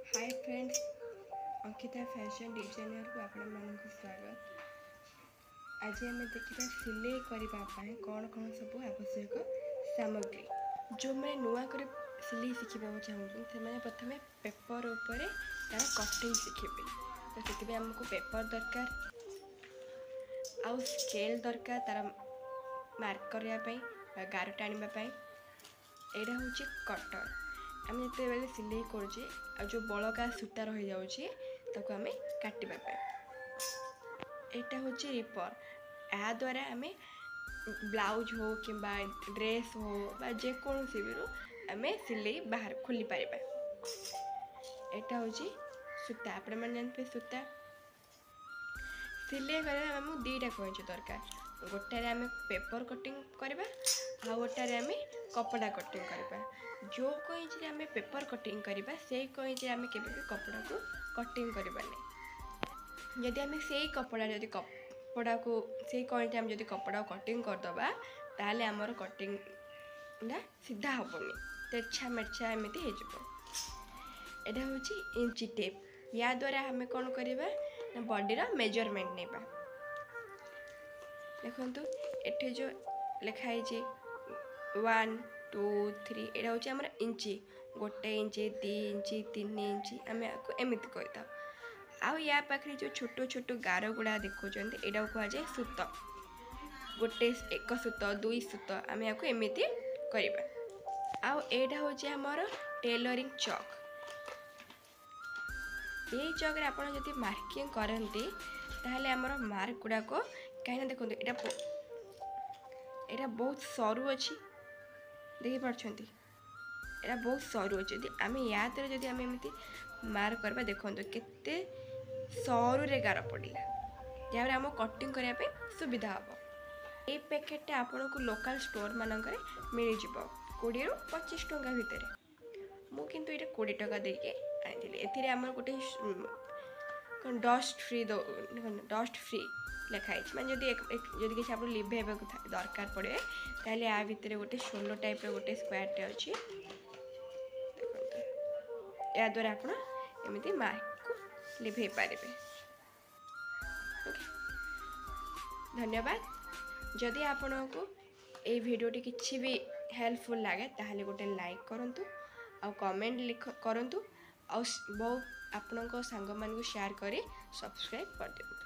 Hi friends, Ankita fashion designer को आपण मानक स्वागत। आज आम देखा सिलाई करने कौन कौन सब आवश्यक सामग्री। जो मैंने नुआ कर सिलाई शिखा चाहूँ से प्रथम पेपर उपर तार कटिंग शिखे। तो से आमको पेपर दरकार आउ स्केल दरकार तार मार्क करने गार टाणवाई। यहाँ हूँ कटर। आम जिते सिलाई करुचे जो बड़का सूता रही जाऊँगी ताको आम काटिबा। यहाँ हूँ रिपर। या द्वारा आम ब्लाउज हो कि ड्रेस हो जेकोसी भी आम सिलाई बाहर खोली पार। यहाँ हूँ सूता। आपण मैंने जानते सूता सिलाई कर दीटा कईच दरकार। गोटे आम पेपर कटिंग करवा आ गोटे आम कपड़ा कटिंग करवा। जो कईच आम पेपर कटिंग करवा से कईच आम के कपड़ा को कटिंग करवा नहीं। जदि आम से कपड़ा कपड़ा को से कईच आम जब कपड़ा कटिंग करदे ताले आमर कटिंग सीधा हेनी, तेरछा मेरछा एमती हो। यहाँ हूँ इंची टेप। या द्वारा आम कौन करवा बॉडीर मेजरमेंट नेबा। देखो ये जो लिखाई 1 2 3 यहाँ हूँ आम इंची। गोटे इंची 2 इंची 3 इंची आम आपको एमती करता। आउ या पाखे जो छोट छोट गार गुड़ा देखुं यहाँ कहुए सूत। गोटे एक सूत 2 सूत आम आपको एमती करवा। आउ यहाँ हूँ आमर टेलरिंग चक। ये चक्रे आप मार्किंग करती ताहले आमर मार्क गुड़ाक कहीं देखो यहाँ बहुत सरू अच्छी देखिपी। यहाँ बहुत सरू अच्छे आम या द्वारा जब आम एमती मार्क करवा देखो केते सरू गार पड़ा जहाँ आम कटिंग करने सुविधा हम। ये पैकेट आपन को लोकल स्टोर मानक मिल जाव 20 ରୁ 25 टंका भितर। मु किंतु ये 20 टंका देके आनी। आम गोटे डस्ट फ्री लिखाई मैंने जब किसी आप लिभेबा दरकार पड़े ताहले या भितर गोटे सोलो टाइप गोटे स्क्वायरटे अच्छी। या द्वारा आप एमती मार्क को लिभे पारे। धन्यवाद। जदि आपण को ये वीडियोटी किसी भी हेल्पफुल लगे ताहले गोटे लाइक करंतु आ कमेंट करंतु आ बहुत आपण सांग मान को शेयर करी सब्सक्राइब कर दियो।